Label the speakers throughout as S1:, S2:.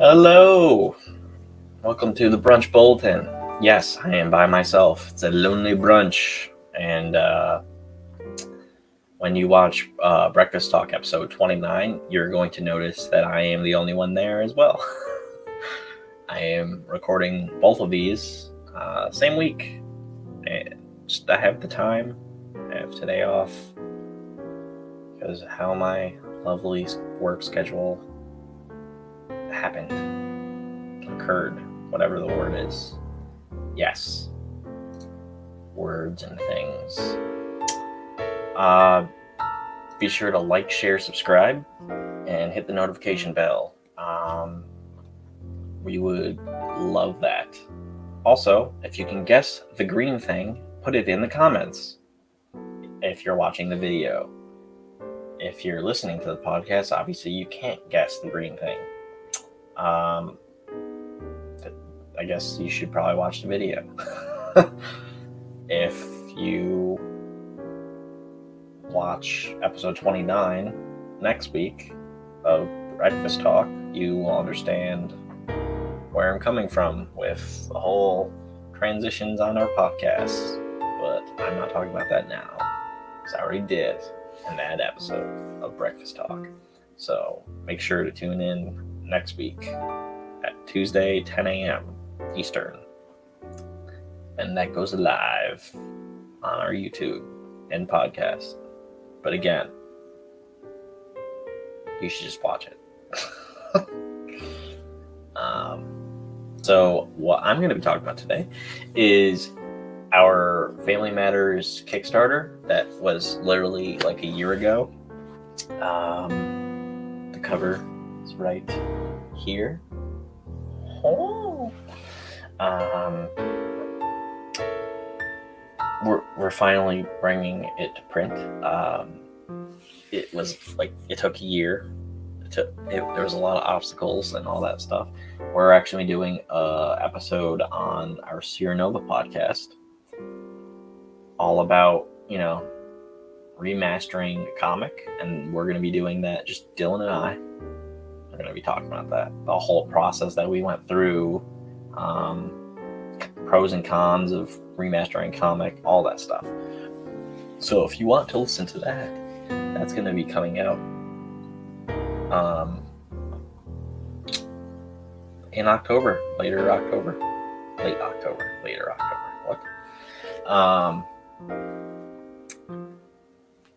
S1: Hello! Welcome to the Brunch Bulletin. Yes, I am by myself. It's a lonely brunch. And when you watch Breakfast Talk episode 29, you're going to notice that I am the only one there as well. I am recording both of these same week. And just I have the time. I have today off. Because how my lovely work schedule occurred, whatever the word is. Yes. Words and things. Be sure to like, share, subscribe, and hit the notification bell. We would love that. Also, if you can guess the green thing, put it in the comments if you're watching the video. If you're listening to the podcast, obviously you can't guess the green thing. I guess you should probably watch the video. If you watch episode 29 next week of Breakfast Talk, you will understand where I'm coming from with the whole transitions on our podcast. But I'm not talking about that now, because I already did in that episode of Breakfast Talk. So make sure to tune in next week at Tuesday, 10 a.m. Eastern. And that goes live on our YouTube and podcast. But again, you should just watch it. So what I'm going to be talking about today is our Family Matters Kickstarter that was literally like a year ago. The cover is right here. Oh. We're finally bringing it to print. It was like it took a year. There was a lot of obstacles and all that stuff. We're actually doing an episode on our Seer podcast, all about remastering a comic, and we're going to be doing that. Just Dylan and I are going to be talking about that, the whole process that we went through, pros and cons of remastering comic, all that stuff. So if you want to listen to that, that's going to be coming out in October, later October. What?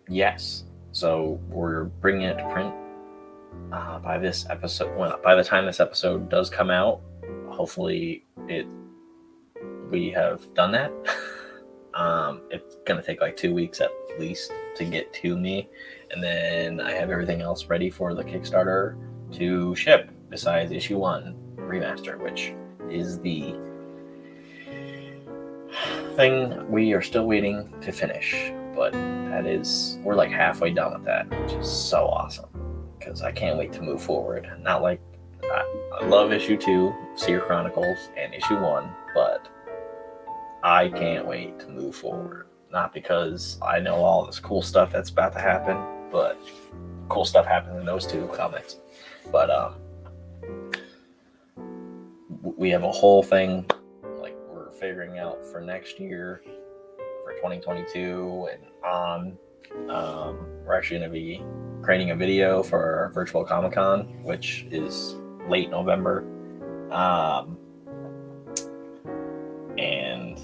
S1: Yes. So we're bringing it to print by this episode. Well, by the time this episode does come out, hopefully we have done that. It's gonna take like 2 weeks at least to get to me, and then I have everything else ready for the Kickstarter to ship besides issue 1 remaster, which is the thing we are still waiting to finish. But we're like halfway done with that, which is so awesome because I can't wait to move forward. Not like I love issue 2, Seer Chronicles, and issue 1, but I can't wait to move forward. Not because I know all this cool stuff that's about to happen, but cool stuff happens in those 2 comics. But we have a whole thing like we're figuring out for next year, for 2022 and on. We're actually going to be creating a video for our virtual Comic-Con, which is late November. And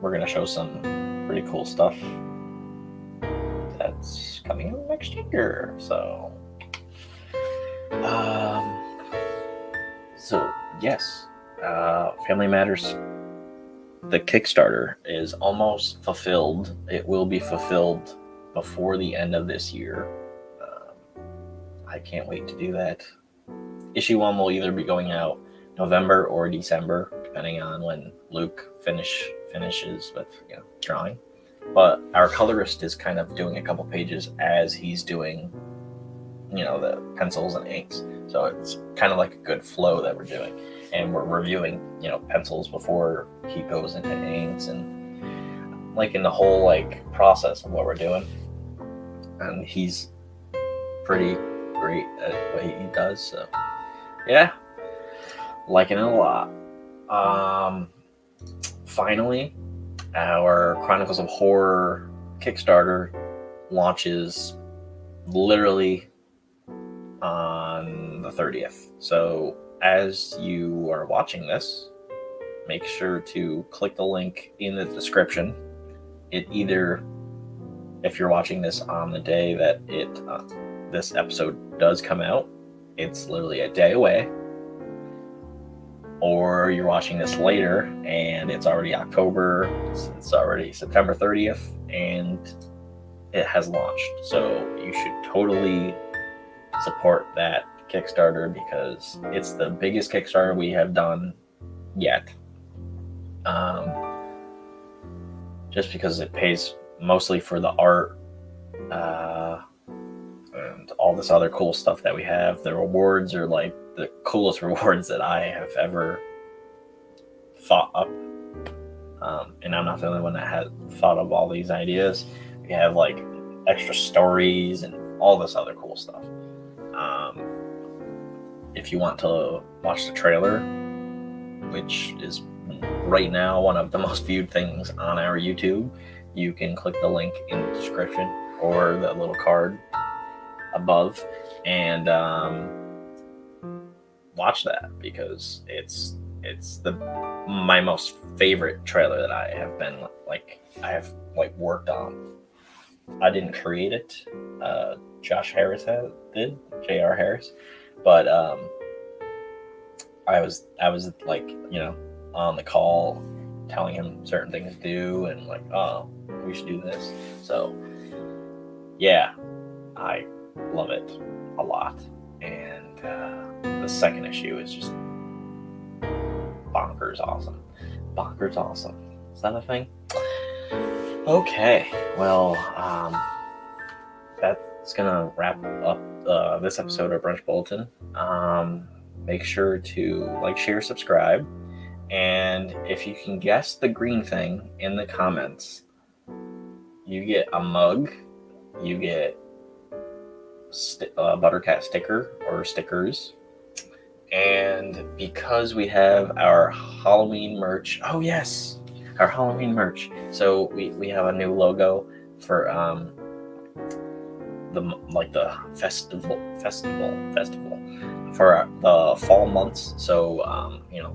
S1: we're going to show some pretty cool stuff that's coming out next year. So yes, Family Matters, the Kickstarter is almost fulfilled. It will be fulfilled before the end of this year. I can't wait to do that. Issue 1 will either be going out November or December, depending on when Luke finishes with drawing. But our colorist is kind of doing a couple pages as he's doing the pencils and inks, so it's kind of like a good flow that we're doing, and we're reviewing pencils before he goes into inks, and like in the whole like process of what we're doing. And he's pretty great at what he does, so yeah. Liking it a lot. Finally, our Chronicles of Horror Kickstarter launches literally on the 30th. So as you are watching this, make sure to click the link in the description. It either, if you're watching this on the day that this episode does come out, it's literally a day away, or you're watching this later and it's already October, it's already September 30th, and it has launched. So you should totally support that Kickstarter because it's the biggest Kickstarter we have done yet. Just because it pays mostly for the art and all this other cool stuff that we have. The rewards are like the coolest rewards that I have ever thought up. And I'm not the only one that had thought of all these ideas. We have like extra stories and all this other cool stuff. If you want to watch the trailer, which is right now one of the most viewed things on our YouTube, you can click the link in the description or the little card above and watch that, because it's my most favorite trailer that I have worked on. I didn't create it. Josh Harris did, J.R. Harris, but I was like, on the call telling him certain things to do and like, oh, we should do this. So yeah, I love it a lot. And the second issue is just bonkers awesome. Is that a thing? Okay, well, that's gonna wrap up this episode of Brunch Bulletin. Make sure to like, share, subscribe, and if you can guess the green thing in the comments, you get a mug, you get a Buttercat sticker or stickers. And because we have our Halloween merch, oh yes, our Halloween merch. So we have a new logo for the festival for the fall months. So the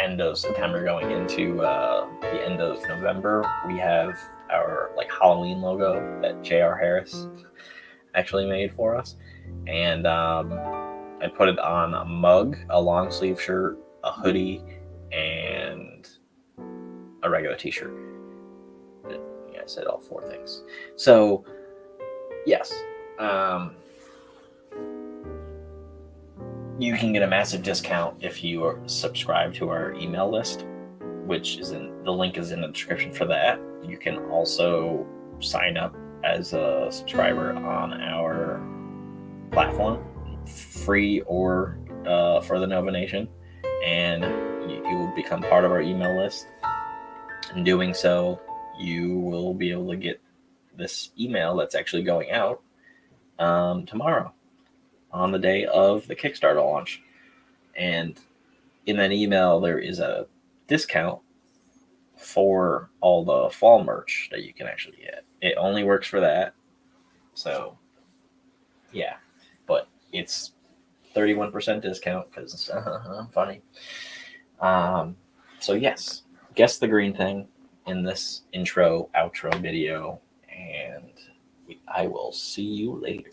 S1: end of September going into the end of November, we have our like Halloween logo that J.R. Harris actually made for us, and I put it on a mug, a long sleeve shirt, a hoodie, and a regular t-shirt. Yeah, I said all four things. So yes, you can get a massive discount if you are subscribed to our email list, which is the link is in the description for that. You can also sign up as a subscriber on our platform, free or for the Nova Nation, and you will become part of our email list. In doing so, you will be able to get this email that's actually going out tomorrow on the day of the Kickstarter launch. And in that email, there is a discount for all the fall merch that you can actually get. It only works for that. So yeah, but it's 31% discount because funny. So yes, guess the green thing in this outro video, and I will see you later.